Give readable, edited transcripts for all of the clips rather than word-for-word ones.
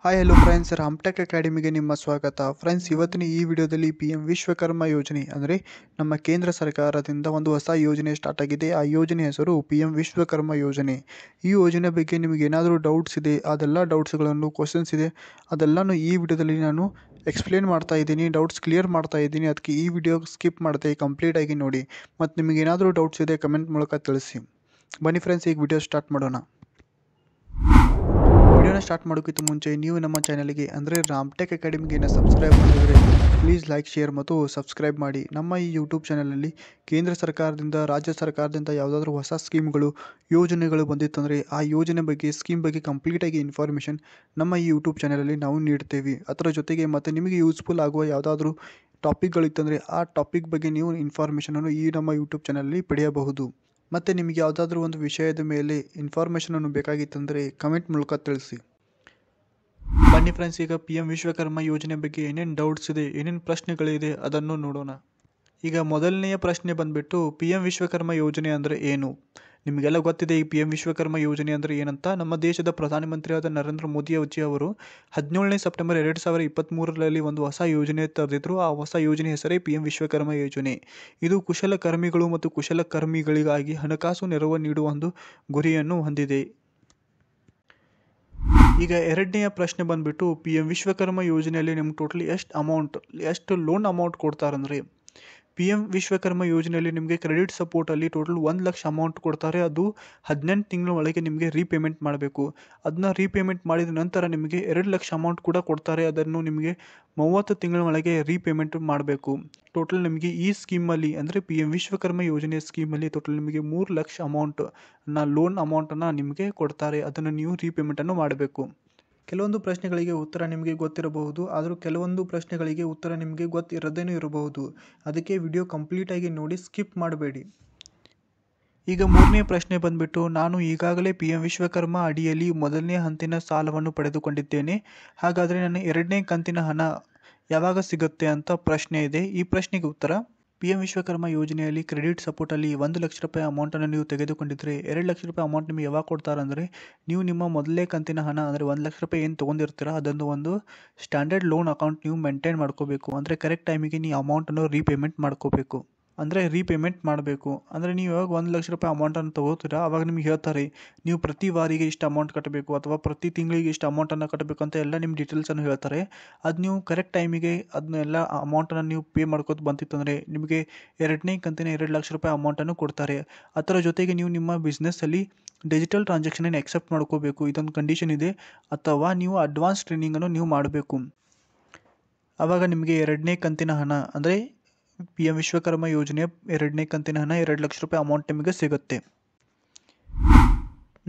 Hi hello friends, Ramtek ಅಕಾಡೆಮಿಗೆ ನಿಮ್ಮ ಸ್ವಾಗತ. Friends, ಇವತ್ತಿನ ಈ ವಿಡಿಯೋದಲ್ಲಿ PM ವಿಶ್ವಕರ್ಮ ಯೋಜನೆ ಅಂದರೆ ನಮ್ಮ ಕೇಂದ್ರ ಸರ್ಕಾರದಿಂದ ಒಂದು ಹೊಸ ಯೋಜನೆ ಸ್ಟಾರ್ಟ್ ಆಗಿದೆ. ಆ ಯೋಜನೆ ಹೆಸರು PM ವಿಶ್ವಕರ್ಮ ಯೋಜನೆ. ಈ ಯೋಜನೆ ಬಗ್ಗೆ ನಿಮಗೆ ಏನಾದರೂ ಡೌಟ್ಸ್ ಇದೆ, ಅದೆಲ್ಲ ಡೌಟ್ಸ್ಗಳನ್ನು ಕ್ವಶನ್ಸ್ ಇದೆ, ಅದೆಲ್ಲನೂ ಈ ವಿಡಿಯೋದಲ್ಲಿ ನಾನು ಎಕ್ಸ್ಪ್ಲೇನ್ ಮಾಡ್ತಾ ಇದ್ದೀನಿ, ಡೌಟ್ಸ್ ಕ್ಲಿಯರ್ ಮಾಡ್ತಾ ಇದ್ದೀನಿ. ಅದಕ್ಕೆ ಈ ವಿಡಿಯೋ ಸ್ಕಿಪ್ ಮಾಡದೆ ಕಂಪ್ಲೀಟಾಗಿ ನೋಡಿ. ಮತ್ತು ನಿಮಗೆ ಏನಾದರೂ ಡೌಟ್ಸ್ ಇದೆ ಕಮೆಂಟ್ ಮೂಲಕ ತಿಳಿಸಿ. ಬನ್ನಿ ಫ್ರೆಂಡ್ಸ್, ಈಗ ವಿಡಿಯೋ ಸ್ಟಾರ್ಟ್ ಮಾಡೋಣ. ವಿಡಿಯೋನ ಸ್ಟಾರ್ಟ್ ಮಾಡೋಕ್ಕಿಂತ ಮುಂಚೆ ನೀವು ನಮ್ಮ ಚಾನಲ್ಗೆ ಅಂದರೆ ರಾಮ್ಟೆಕ್ ಅಕಾಡೆಮಿಗೆ ಸಬ್ಸ್ಕ್ರೈಬ್ ಮಾಡಿದರೆ ಪ್ಲೀಸ್ ಲೈಕ್, ಶೇರ್ ಮತ್ತು ಸಬ್ಸ್ಕ್ರೈಬ್ ಮಾಡಿ. ನಮ್ಮ ಈ ಯೂಟ್ಯೂಬ್ ಚಾನಲಲ್ಲಿ ಕೇಂದ್ರ ಸರ್ಕಾರದಿಂದ, ರಾಜ್ಯ ಸರ್ಕಾರದಿಂದ ಯಾವುದಾದ್ರೂ ಹೊಸ ಸ್ಕೀಮ್ಗಳು, ಯೋಜನೆಗಳು ಬಂದಿತ್ತಂದರೆ ಆ ಯೋಜನೆ ಬಗ್ಗೆ, ಸ್ಕೀಮ್ ಬಗ್ಗೆ ಕಂಪ್ಲೀಟಾಗಿ ಇನ್ಫಾರ್ಮೇಷನ್ ನಮ್ಮ ಈ ಯೂಟ್ಯೂಬ್ ಚಾನಲಲ್ಲಿ ನಾವು ನೀಡ್ತೇವೆ. ಅದರ ಜೊತೆಗೆ ಮತ್ತು ನಿಮಗೆ ಯೂಸ್ಫುಲ್ ಆಗುವ ಯಾವುದಾದ್ರೂ ಟಾಪಿಕ್ಗಳಿತ್ತಂದರೆ ಆ ಟಾಪಿಕ್ ಬಗ್ಗೆ ನೀವು ಇನ್ಫಾರ್ಮೇಷನನ್ನು ಈ ನಮ್ಮ ಯೂಟ್ಯೂಬ್ ಚಾನಲಲ್ಲಿ ಪಡೆಯಬಹುದು. ಮತ್ತು ನಿಮಗೆ ಯಾವುದಾದ್ರೂ ಒಂದು ವಿಷಯದ ಮೇಲೆ ಇನ್ಫಾರ್ಮೇಷನನ್ನು ಬೇಕಾಗಿತ್ತಂದರೆ ಕಮೆಂಟ್ ಮೂಲಕ ತಿಳಿಸಿ. ಬನ್ನಿ ಫ್ರೆಂಡ್ಸ್, ಈಗ PM ವಿಶ್ವಕರ್ಮ ಯೋಜನೆ ಬಗ್ಗೆ ಏನೇನು ಡೌಟ್ಸ್ ಇದೆ, ಏನೇನು ಪ್ರಶ್ನೆಗಳಿದೆ ಅದನ್ನು ನೋಡೋಣ. ಈಗ ಮೊದಲನೆಯ ಪ್ರಶ್ನೆ ಬಂದುಬಿಟ್ಟು PM ವಿಶ್ವಕರ್ಮ ಯೋಜನೆ ಅಂದರೆ ಏನು? ನಿಮಗೆಲ್ಲ ಗೊತ್ತಿದೆ ಈ PM ವಿಶ್ವಕರ್ಮ ಯೋಜನೆ ಅಂದರೆ ಏನಂತ. ನಮ್ಮ ದೇಶದ ಪ್ರಧಾನಮಂತ್ರಿಯಾದ ನರೇಂದ್ರ ಮೋದಿ ಅವರು 17ನೇ ಸೆಪ್ಟೆಂಬರ್ 2023ರಲ್ಲಿ ಒಂದು ಹೊಸ ಯೋಜನೆ ತರೆದಿದ್ರು. ಆ ಹೊಸ ಯೋಜನೆ ಹೆಸರೇ PM ವಿಶ್ವಕರ್ಮ ಯೋಜನೆ. ಇದು ಕುಶಲಕರ್ಮಿಗಳು ಮತ್ತು ಕುಶಲಕರ್ಮಿಗಳಿಗಾಗಿ ಹಣಕಾಸು ನೆರವು ನೀಡುವ ಒಂದು ಗುರಿಯನ್ನು ಹೊಂದಿದೆ. ಈಗ ಎರಡನೆಯ ಪ್ರಶ್ನೆ ಬಂದುಬಿಟ್ಟು PM ವಿಶ್ವಕರ್ಮ ಯೋಜನೆಯಲ್ಲಿ ನಿಮ್ಗೆ ಟೋಟಲಿ ಎಷ್ಟು ಲೋನ್ ಅಮೌಂಟ್ ಕೊಡ್ತಾರಂದರೆ, PM ವಿಶ್ವಕರ್ಮ ಯೋಜನೆಯಲ್ಲಿ ನಿಮಗೆ ಕ್ರೆಡಿಟ್ ಸಪೋರ್ಟಲ್ಲಿ ಟೋಟಲ್ 1 ಲಕ್ಷ ಅಮೌಂಟ್ ಕೊಡ್ತಾರೆ. ಅದು 18 ತಿಂಗಳ ಒಳಗೆ ನಿಮಗೆ ರೀಪೇಮೆಂಟ್ ಮಾಡಬೇಕು. ಅದನ್ನ ರೀಪೇಮೆಂಟ್ ಮಾಡಿದ ನಂತರ ನಿಮಗೆ 2 ಲಕ್ಷ ಅಮೌಂಟ್ ಕೂಡ ಕೊಡ್ತಾರೆ. ಅದನ್ನು ನಿಮಗೆ 30 ತಿಂಗಳ ಒಳಗೆ ರೀಪೇಮೆಂಟ್ ಮಾಡಬೇಕು. ಟೋಟಲ್ ನಿಮಗೆ ಈ ಸ್ಕೀಮಲ್ಲಿ ಅಂದರೆ PM ವಿಶ್ವಕರ್ಮ ಯೋಜನೆ ಸ್ಕೀಮಲ್ಲಿ ಟೋಟಲ್ ನಿಮಗೆ 3 ಲಕ್ಷ ಲೋನ್ ಅಮೌಂಟನ್ನು ನಿಮಗೆ ಕೊಡ್ತಾರೆ. ಅದನ್ನು ನೀವು ರೀಪೇಮೆಂಟನ್ನು ಮಾಡಬೇಕು. ಕೆಲವೊಂದು ಪ್ರಶ್ನೆಗಳಿಗೆ ಉತ್ತರ ನಿಮಗೆ ಗೊತ್ತಿರಬಹುದು, ಆದರೂ ಕೆಲವೊಂದು ಪ್ರಶ್ನೆಗಳಿಗೆ ಉತ್ತರ ನಿಮಗೆ ಗೊತ್ತಿರದೇನೂ ಇರಬಹುದು. ಅದಕ್ಕೆ ವಿಡಿಯೋ ಕಂಪ್ಲೀಟಾಗಿ ನೋಡಿ, ಸ್ಕಿಪ್ ಮಾಡಬೇಡಿ. ಈಗ ಮೂರನೇ ಪ್ರಶ್ನೆ ಬಂದುಬಿಟ್ಟು, ನಾನು ಈಗಾಗಲೇ PM ವಿಶ್ವಕರ್ಮ ಅಡಿಯಲ್ಲಿ ಮೊದಲನೇ ಕಂತಿನ ಸಾಲವನ್ನು ಪಡೆದುಕೊಂಡಿದ್ದೇನೆ. ಹಾಗಾದರೆ ನನ್ನ ಎರಡನೇ ಕಂತಿನ ಹಣ ಯಾವಾಗ ಸಿಗುತ್ತೆ ಅಂತ ಪ್ರಶ್ನೆ ಇದೆ. ಈ ಪ್ರಶ್ನೆಗೆ ಉತ್ತರ, PM ವಿಶ್ವಕರ್ಮ ಯೋಜನೆಯಲ್ಲಿ ಕ್ರೆಡಿಟ್ ಸಪೋರ್ಟಲ್ಲಿ 1 ಲಕ್ಷ ರೂಪಾಯಿ ಅಮೌಂಟನ್ನು ನೀವು ತೆಗೆದುಕೊಂಡಿದ್ದರೆ 2 ಲಕ್ಷ ರೂಪಾಯಿ ಅಮೌಂಟ್ ನಿಮಗೆ ಯಾವಾಗ ಕೊಡ್ತಾರೆ ಅಂದರೆ, ನೀವು ನಿಮ್ಮ ಮೊದಲನೇ ಕಂತಿನ ಹಣ ಅಂದರೆ 1 ಲಕ್ಷ ರೂಪಾಯಿ ಏನು ತೊಗೊಂಡಿರ್ತೀರ ಅದನ್ನು ಒಂದು ಸ್ಟ್ಯಾಂಡರ್ಡ್ ಲೋನ್ ಅಕೌಂಟ್ ನೀವು ಮೇಂಟೈನ್ ಮಾಡ್ಕೋಬೇಕು. ಅಂದರೆ ಕರೆಕ್ಟ್ ಟೈಮಿಗೆ ನೀವು ಅಮೌಂಟನ್ನು ರೀಪೇಮೆಂಟ್ ಮಾಡ್ಕೋಬೇಕು. ಅಂದರೆ ರೀಪೇಮೆಂಟ್ ಮಾಡಬೇಕು. ಅಂದರೆ ನೀವು ಯಾವಾಗ 1 ಲಕ್ಷ ರೂಪಾಯಿ ಅಮೌಂಟನ್ನು ತೊಗೋತೀರಾ ಆವಾಗ ನಿಮ್ಗೆ ಹೇಳ್ತಾರೆ, ನೀವು ಪ್ರತಿ ವಾರಿಗೆ ಇಷ್ಟು ಅಮೌಂಟ್ ಕಟ್ಟಬೇಕು ಅಥವಾ ಪ್ರತಿ ತಿಂಗಳಿಗೆ ಇಷ್ಟು ಅಮೌಂಟನ್ನು ಕಟ್ಟಬೇಕು ಅಂತ ಎಲ್ಲ ನಿಮ್ಮ ಡೀಟೇಲ್ಸನ್ನು ಹೇಳ್ತಾರೆ. ಅದು ನೀವು ಕರೆಕ್ಟ್ ಟೈಮಿಗೆ ಅದನ್ನೆಲ್ಲ ಅಮೌಂಟನ್ನು ನೀವು ಪೇ ಮಾಡ್ಕೋತ ಬಂತಿತ್ತಂದರೆ ನಿಮಗೆ ಎರಡನೇ ಕಂತಿನ 2 ಲಕ್ಷ ರೂಪಾಯಿ ಅಮೌಂಟನ್ನು ಕೊಡ್ತಾರೆ. ಅದರ ಜೊತೆಗೆ ನೀವು ನಿಮ್ಮ ಬಿಸ್ನೆಸ್ಸಲ್ಲಿ ಡಿಜಿಟಲ್ ಟ್ರಾನ್ಸಾಕ್ಷನನ್ನು ಎಕ್ಸೆಪ್ಟ್ ಮಾಡ್ಕೋಬೇಕು, ಇದೊಂದು ಕಂಡೀಷನ್ ಇದೆ. ಅಥವಾ ನೀವು ಅಡ್ವಾನ್ಸ್ ಟ್ರೈನಿಂಗನ್ನು ನೀವು ಮಾಡಬೇಕು. ಆವಾಗ ನಿಮಗೆ ಎರಡನೇ ಕಂತಿನ ಹಣ ಅಂದರೆ PM ವಿಶ್ವಕರ್ಮ ಯೋಜನೆಯ ಎರಡನೇ ಕಂತಿನ ಹಣ 2 ಲಕ್ಷ ರೂಪಾಯಿ ಅಮೌಂಟ್ ನಿಮಗೆ ಸಿಗುತ್ತೆ.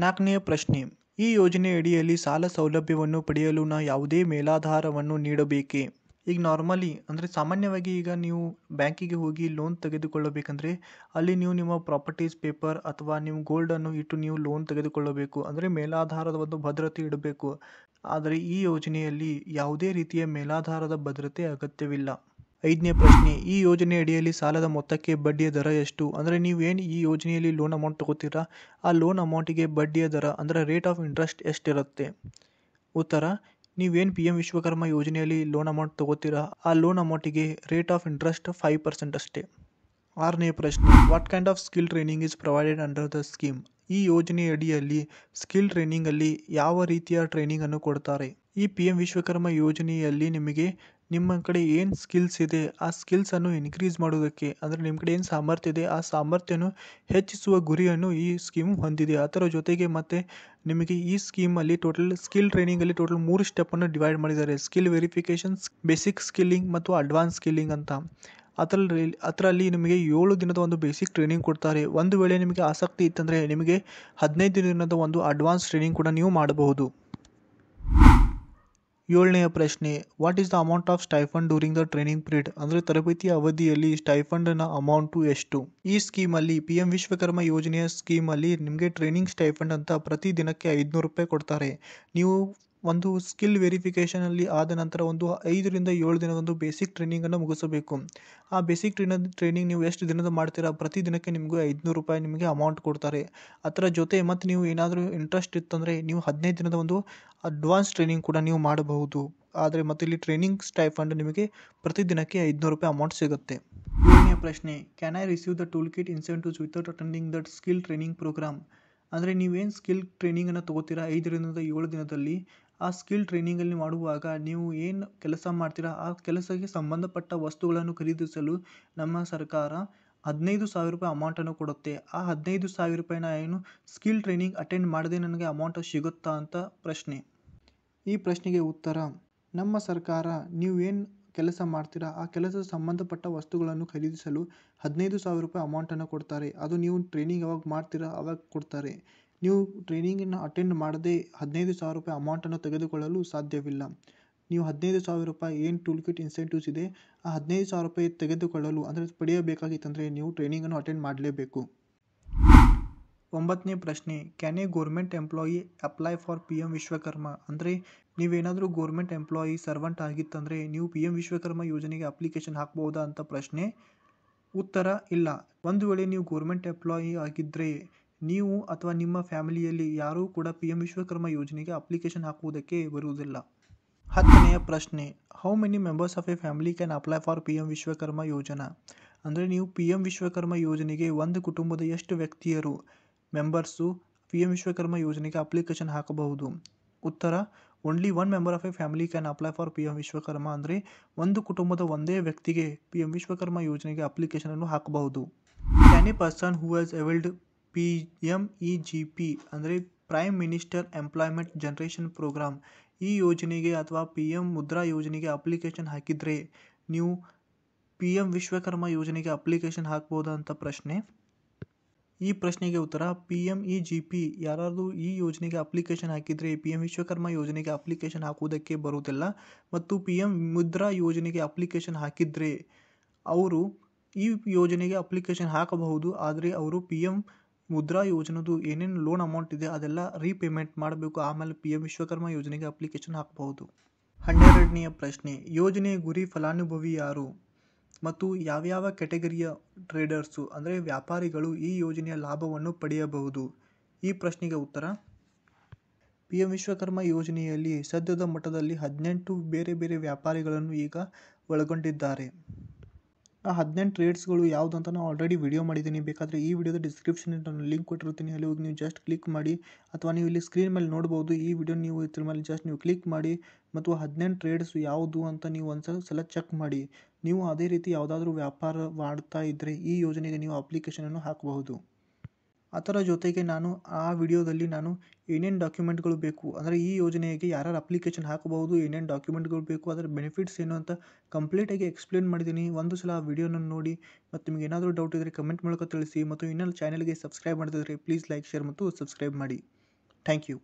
ನಾಲ್ಕನೆಯ ಪ್ರಶ್ನೆ, ಈ ಯೋಜನೆ ಅಡಿಯಲ್ಲಿ ಸಾಲ ಸೌಲಭ್ಯವನ್ನು ಪಡೆಯಲು ಯಾವುದೇ ಮೇಲಾಧಾರವನ್ನು ನೀಡಬೇಕೇ? ಈಗ ನಾರ್ಮಲಿ ಅಂದರೆ ಸಾಮಾನ್ಯವಾಗಿ ಈಗ ನೀವು ಬ್ಯಾಂಕಿಗೆ ಹೋಗಿ ಲೋನ್ ತೆಗೆದುಕೊಳ್ಳಬೇಕಂದ್ರೆ ಅಲ್ಲಿ ನೀವು ನಿಮ್ಮ ಪ್ರಾಪರ್ಟೀಸ್ ಪೇಪರ್ ಅಥವಾ ನಿಮ್ಮ ಗೋಲ್ಡನ್ನು ಇಟ್ಟು ನೀವು ಲೋನ್ ತೆಗೆದುಕೊಳ್ಳಬೇಕು. ಅಂದರೆ ಮೇಲಾಧಾರದ ಒಂದು ಭದ್ರತೆ ಇಡಬೇಕು. ಆದರೆ ಈ ಯೋಜನೆಯಲ್ಲಿ ಯಾವುದೇ ರೀತಿಯ ಮೇಲಾಧಾರದ ಭದ್ರತೆ ಅಗತ್ಯವಿಲ್ಲ. ಐದನೇ ಪ್ರಶ್ನೆ, ಈ ಯೋಜನೆ ಅಡಿಯಲ್ಲಿ ಸಾಲದ ಮೊತ್ತಕ್ಕೆ ಬಡ್ಡಿಯ ದರ ಎಷ್ಟು? ಅಂದರೆ ನೀವೇನು ಈ ಯೋಜನೆಯಲ್ಲಿ ಲೋನ್ ಅಮೌಂಟ್ ತಗೋತೀರಾ ಆ ಲೋನ್ ಅಮೌಂಟಿಗೆ ಬಡ್ಡಿಯ ದರ ಅಂದರೆ ರೇಟ್ ಆಫ್ ಇಂಟ್ರೆಸ್ಟ್ ಎಷ್ಟಿರುತ್ತೆ? ಉತ್ತರ, ನೀವೇನು PM ವಿಶ್ವಕರ್ಮ ಯೋಜನೆಯಲ್ಲಿ ಲೋನ್ ಅಮೌಂಟ್ ತಗೋತೀರಾ ಆ ಲೋನ್ ಅಮೌಂಟಿಗೆ ರೇಟ್ ಆಫ್ ಇಂಟ್ರೆಸ್ಟ್ 5% ಅಷ್ಟೇ. ಆರನೇ ಪ್ರಶ್ನೆ, what kind of skill training is provided under the scheme? ಈ ಯೋಜನೆ ಅಡಿಯಲ್ಲಿ ಸ್ಕಿಲ್ ಟ್ರೈನಿಂಗಲ್ಲಿ ಯಾವ ರೀತಿಯ ಟ್ರೈನಿಂಗನ್ನು ಕೊಡ್ತಾರೆ? ಈ PM ವಿಶ್ವಕರ್ಮ ಯೋಜನೆಯಲ್ಲಿ ನಿಮಗೆ ನಿಮ್ಮ ಕಡೆ ಏನು ಸ್ಕಿಲ್ಸ್ ಇದೆ ಆ ಸ್ಕಿಲ್ಸನ್ನು ಇನ್ಕ್ರೀಸ್ ಮಾಡೋದಕ್ಕೆ, ಅಂದರೆ ನಿಮ್ಮ ಕಡೆ ಏನು ಸಾಮರ್ಥ್ಯ ಇದೆ ಆ ಸಾಮರ್ಥ್ಯವನ್ನು ಹೆಚ್ಚಿಸುವ ಗುರಿಯನ್ನು ಈ ಸ್ಕೀಮ್ ಹೊಂದಿದೆ. ಅದರ ಜೊತೆಗೆ ಮತ್ತು ನಿಮಗೆ ಈ ಸ್ಕೀಮಲ್ಲಿ ಟೋಟಲ್ ಸ್ಕಿಲ್ ಟ್ರೈನಿಂಗಲ್ಲಿ ಟೋಟಲ್ 3 ಸ್ಟೆಪ್ಪನ್ನು ಡಿವೈಡ್ ಮಾಡಿದ್ದಾರೆ. ಸ್ಕಿಲ್ ವೆರಿಫಿಕೇಷನ್ಸ್, ಬೇಸಿಕ್ ಸ್ಕಿಲ್ಲಿಂಗ್ ಮತ್ತು ಅಡ್ವಾನ್ಸ್ ಸ್ಕಿಲ್ಲಿಂಗ್ ಅಂತ. ಅದರಲ್ಲಿ ನಿಮಗೆ 7 ದಿನದ ಒಂದು ಬೇಸಿಕ್ ಟ್ರೈನಿಂಗ್ ಕೊಡ್ತಾರೆ. ಒಂದು ವೇಳೆ ನಿಮಗೆ ಆಸಕ್ತಿ ಇತ್ತಂದರೆ ನಿಮಗೆ 15 ದಿನದ ಒಂದು ಅಡ್ವಾನ್ಸ್ ಟ್ರೈನಿಂಗ್ ಕೂಡ ನೀವು ಮಾಡಬಹುದು. ಏಳನೆಯ ಪ್ರಶ್ನೆ, what is the amount of stipend during the training period? ಅಂದರೆ ತರಬೇತಿಯ ಅವಧಿಯಲ್ಲಿ ಸ್ಟೈಫಂಡ್ನ ಅಮೌಂಟು ಎಷ್ಟು? ಈ ಸ್ಕೀಮಲ್ಲಿ PM ವಿಶ್ವಕರ್ಮ ಯೋಜನೆಯ ಸ್ಕೀಮಲ್ಲಿ ನಿಮಗೆ ಟ್ರೈನಿಂಗ್ ಸ್ಟೈಫಂಡ್ ಅಂತ ಪ್ರತಿ ದಿನಕ್ಕೆ 500 ರೂಪಾಯಿ ಕೊಡ್ತಾರೆ. ನೀವು ಒಂದು ಸ್ಕಿಲ್ ವೆರಿಫಿಕೇಷನಲ್ಲಿ ಆದ ನಂತರ ಒಂದು 5ರಿಂದ 7 ದಿನದ ಒಂದು ಬೇಸಿಕ್ ಟ್ರೈನಿಂಗನ್ನು ಮುಗಿಸಬೇಕು. ಆ ಬೇಸಿಕ್ ಟ್ರೈನಿಂಗ್ ನೀವು ಎಷ್ಟು ದಿನದ ಮಾಡ್ತೀರಾ, ಪ್ರತಿ ದಿನಕ್ಕೆ ನಿಮಗೂ ₹500 ನಿಮಗೆ ಅಮೌಂಟ್ ಕೊಡ್ತಾರೆ. ಅದರ ಜೊತೆ ಮತ್ತು ನೀವು ಏನಾದರೂ ಇಂಟ್ರೆಸ್ಟ್ ಇತ್ತಂದರೆ ನೀವು 15 ದಿನದ ಒಂದು ಅಡ್ವಾನ್ಸ್ ಟ್ರೈನಿಂಗ್ ಕೂಡ ನೀವು ಮಾಡಬಹುದು. ಆದರೆ ಮತ್ತು ಇಲ್ಲಿ ಟ್ರೈನಿಂಗ್ ಸ್ಟೈಫಂಡ್ ನಿಮಗೆ ಪ್ರತಿ ದಿನಕ್ಕೆ ₹500 ಅಮೌಂಟ್ ಸಿಗುತ್ತೆ. 7ನೇ ಪ್ರಶ್ನೆ, can I receive the tool kit incentives without attending that skill training program? ಅಂದರೆ ನೀವೇನು ಸ್ಕಿಲ್ ಟ್ರೈನಿಂಗನ್ನು ತೊಗೋತೀರಾ 5ರಿಂದ 7 ದಿನದಲ್ಲಿ, ಆ ಸ್ಕಿಲ್ ಟ್ರೈನಿಂಗಲ್ಲಿ ಮಾಡುವಾಗ ನೀವು ಏನು ಕೆಲಸ ಮಾಡ್ತೀರಾ ಆ ಕೆಲಸಕ್ಕೆ ಸಂಬಂಧಪಟ್ಟ ವಸ್ತುಗಳನ್ನು ಖರೀದಿಸಲು ನಮ್ಮ ಸರ್ಕಾರ ₹15,000 ಅಮೌಂಟನ್ನು ಕೊಡುತ್ತೆ. ಆ ₹15,000 ಏನು ಸ್ಕಿಲ್ ಟ್ರೈನಿಂಗ್ ಅಟೆಂಡ್ ಮಾಡದೆ ನನಗೆ ಅಮೌಂಟ್ ಸಿಗುತ್ತಾ ಅಂತ ಪ್ರಶ್ನೆ. ಈ ಪ್ರಶ್ನೆಗೆ ಉತ್ತರ, ನಮ್ಮ ಸರ್ಕಾರ ನೀವು ಏನು ಕೆಲಸ ಮಾಡ್ತೀರಾ ಆ ಕೆಲಸದ ಸಂಬಂಧಪಟ್ಟ ವಸ್ತುಗಳನ್ನು ಖರೀದಿಸಲು ₹15,000 ಅಮೌಂಟನ್ನು ಕೊಡ್ತಾರೆ. ಅದು ನೀವು ಟ್ರೈನಿಂಗ್ ಯಾವಾಗ ಮಾಡ್ತೀರಾ ಆವಾಗ ಕೊಡ್ತಾರೆ. ನೀವು ಟ್ರೈನಿಂಗನ್ನು ಅಟೆಂಡ್ ಮಾಡದೆ ₹15,000 ಅಮೌಂಟನ್ನು ತೆಗೆದುಕೊಳ್ಳಲು ಸಾಧ್ಯವಿಲ್ಲ. ನೀವು ₹15,000 ಏನು ಟೂಲ್ ಕಿಟ್ ಇನ್ಸೆಂಟಿವ್ಸ್ ಇದೆ ಆ ₹15,000 ತೆಗೆದುಕೊಳ್ಳಲು ಅಂದರೆ ಪಡೆಯಬೇಕಾಗಿತ್ತಂದರೆ ನೀವು ಟ್ರೈನಿಂಗನ್ನು ಅಟೆಂಡ್ ಮಾಡಲೇಬೇಕು. 9ನೇ ಪ್ರಶ್ನೆ, can A government employee apply for PM Vishwakarma? ಅಂದರೆ ನೀವೇನಾದರೂ ಗೌರ್ಮೆಂಟ್ ಎಂಪ್ಲಾಯಿ ಸರ್ವೆಂಟ್ ಆಗಿತ್ತಂದರೆ ನೀವು PM ವಿಶ್ವಕರ್ಮ ಯೋಜನೆಗೆ ಅಪ್ಲಿಕೇಶನ್ ಹಾಕ್ಬೋದಾ ಅಂತ ಪ್ರಶ್ನೆ. ಉತ್ತರ, ಇಲ್ಲ. ಒಂದು ವೇಳೆ ನೀವು ಗೌರ್ಮೆಂಟ್ ಎಂಪ್ಲಾಯಿ ಆಗಿದ್ದರೆ ನೀವು ಅಥವಾ ನಿಮ್ಮ ಫ್ಯಾಮಿಲಿಯಲ್ಲಿ ಯಾರೂ ಕೂಡ PM ವಿಶ್ವಕರ್ಮ ಯೋಜನೆಗೆ ಅಪ್ಲಿಕೇಶನ್ ಹಾಕುವುದಕ್ಕೆ ಬರುವುದಿಲ್ಲ. 10ನೆಯ ಪ್ರಶ್ನೆ, how many members of A family can apply for PM Vishwakarma ಯೋಜನಾ? ಅಂದರೆ ನೀವು PM ವಿಶ್ವಕರ್ಮ ಯೋಜನೆಗೆ ಒಂದು ಕುಟುಂಬದ ಎಷ್ಟು ವ್ಯಕ್ತಿಯರು ಮೆಂಬರ್ಸು PM ವಿಶ್ವಕರ್ಮ ಯೋಜನೆಗೆ ಅಪ್ಲಿಕೇಶನ್ ಹಾಕಬಹುದು? ಉತ್ತರ, only one member of A family can apply for PM Vishwakarma. ಅಂದರೆ ಒಂದು ಕುಟುಂಬದ ಒಂದೇ ವ್ಯಕ್ತಿಗೆ PM ವಿಶ್ವಕರ್ಮ ಯೋಜನೆಗೆ ಅಪ್ಲಿಕೇಶನನ್ನು ಹಾಕಬಹುದು. Can A person who has availed PMEGP ಅಂದರೆ prime minister employment generation program ಈ ಯೋಜನೆಗೆ ಅಥವಾ PM ಮುದ್ರಾ ಯೋಜನೆಗೆ ಅಪ್ಲಿಕೇಶನ್ ಹಾಕಿದರೆ ನೀವು PM ವಿಶ್ವಕರ್ಮ ಯೋಜನೆಗೆ ಅಪ್ಲಿಕೇಶನ್ ಹಾಕ್ಬೋದಾ ಅಂತ ಪ್ರಶ್ನೆ. ಈ ಪ್ರಶ್ನೆಗೆ ಉತ್ತರ, PMEGP ಯಾರಾದರೂ ಈ ಯೋಜನೆಗೆ ಅಪ್ಲಿಕೇಶನ್ ಹಾಕಿದರೆ PM ವಿಶ್ವಕರ್ಮ ಯೋಜನೆಗೆ ಅಪ್ಲಿಕೇಶನ್ ಹಾಕುವುದಕ್ಕೆ ಬರುವುದಿಲ್ಲ. ಮತ್ತು PM ಮುದ್ರಾ ಯೋಜನೆಗೆ ಅಪ್ಲಿಕೇಶನ್ ಹಾಕಿದರೆ ಅವರು ಈ ಯೋಜನೆಗೆ ಅಪ್ಲಿಕೇಶನ್ ಹಾಕಬಹುದು. ಆದರೆ ಅವರು PM ಮುದ್ರಾ ಯೋಜನೆದು ಏನೇನು ಲೋನ್ ಅಮೌಂಟ್ ಇದೆ ಅದೆಲ್ಲ ರೀಪೇಮೆಂಟ್ ಮಾಡಬೇಕು. ಆಮೇಲೆ PM ವಿಶ್ವಕರ್ಮ ಯೋಜನೆಗೆ ಅಪ್ಲಿಕೇಶನ್ ಹಾಕಬಹುದು. 12ನೆಯ ಪ್ರಶ್ನೆ, ಯೋಜನೆಯ ಗುರಿ ಫಲಾನುಭವಿ ಯಾರು ಮತ್ತು ಯಾವ್ಯಾವ ಕ್ಯಾಟಗರಿಯ ಟ್ರೇಡರ್ಸು ಅಂದರೆ ವ್ಯಾಪಾರಿಗಳು ಈ ಯೋಜನೆಯ ಲಾಭವನ್ನು ಪಡೆಯಬಹುದು? ಈ ಪ್ರಶ್ನೆಗೆ ಉತ್ತರ, PM ವಿಶ್ವಕರ್ಮ ಯೋಜನೆಯಲ್ಲಿ ಸದ್ಯದ ಮಟ್ಟದಲ್ಲಿ 18 ಬೇರೆ ಬೇರೆ ವ್ಯಾಪಾರಿಗಳನ್ನು ಈಗ ಒಳಗೊಂಡಿದ್ದಾರೆ. ಆ 18 ಟ್ರೇಡ್ಸ್ಗಳು ಯಾವುದು ಅಂತ ನಾನು ಆಲ್ರೆಡಿ ವಿಡಿಯೋ ಮಾಡಿದ್ದೀನಿ. ಬೇಕಾದರೆ ಈ ವಿಡಿಯೋದ ಡಿಸ್ಕ್ರಿಪ್ಷನ್ ನಾನು ಲಿಂಕ್ ಕೊಟ್ಟಿರ್ತೀನಿ, ಅಲ್ಲಿ ಹೋಗಿ ನೀವು ಜಸ್ಟ್ ಕ್ಲಿಕ್ ಮಾಡಿ, ಅಥವಾ ನೀವು ಇಲ್ಲಿ ಸ್ಕ್ರೀನ್ ಮೇಲೆ ನೋಡ್ಬೋದು. ಈ ವಿಡಿಯೋ ನೀವು ಇದ್ರ ಮೇಲೆ ಜಸ್ಟ್ ನೀವು ಕ್ಲಿಕ್ ಮಾಡಿ ಮತ್ತು 18 ಟ್ರೇಡ್ಸ್ ಯಾವುದು ಅಂತ ನೀವು ಒಂದ್ಸಲ ಚೆಕ್ ಮಾಡಿ. ನೀವು ಅದೇ ರೀತಿ ಯಾವುದಾದ್ರೂ ವ್ಯಾಪಾರ ಮಾಡ್ತಾ ಇದ್ದರೆ ಈ ಯೋಜನೆಗೆ ನೀವು ಅಪ್ಲಿಕೇಶನನ್ನು ಹಾಕಬಹುದು. ಅದರ ಜೊತೆಗೆ ನಾನು ಆ ವಿಡಿಯೋದಲ್ಲಿ ನಾನು ಏನೇನು ಡಾಕ್ಯುಮೆಂಟ್ಗಳು ಬೇಕು ಅಂದರೆ ಈ ಯೋಜನೆಗೆ ಯಾರ್ಯಾರು ಅಪ್ಲಿಕೇಶನ್ ಹಾಕಬಹುದು, ಏನೇನು ಡಾಕ್ಯುಮೆಂಟ್ಗಳು ಬೇಕು, ಅದರ ಬೆನಿಫಿಟ್ಸ್ ಏನು ಅಂತ ಕಂಪ್ಲೀಟಾಗಿ ಎಕ್ಸ್ಪ್ಲೇನ್ ಮಾಡಿದ್ದೀನಿ. ಒಂದು ಸಲ ಆ ವಿಡಿಯೋನ ನೋಡಿ ಮತ್ತು ನಿಮಗೆ ಏನಾದರೂ ಡೌಟ್ ಇದ್ದರೆ ಕಮೆಂಟ್ ಮೂಲಕ ತಿಳಿಸಿ. ಮತ್ತು ಇನ್ನೂ ಚಾನಲ್ಗೆ ಸಬ್ಸ್ಕ್ರೈಬ್ ಮಾಡದಿದ್ದರೆ ಪ್ಲೀಸ್ ಲೈಕ್, ಶೇರ್ ಮತ್ತು ಸಬ್ಸ್ಕ್ರೈಬ್ ಮಾಡಿ. Thank you.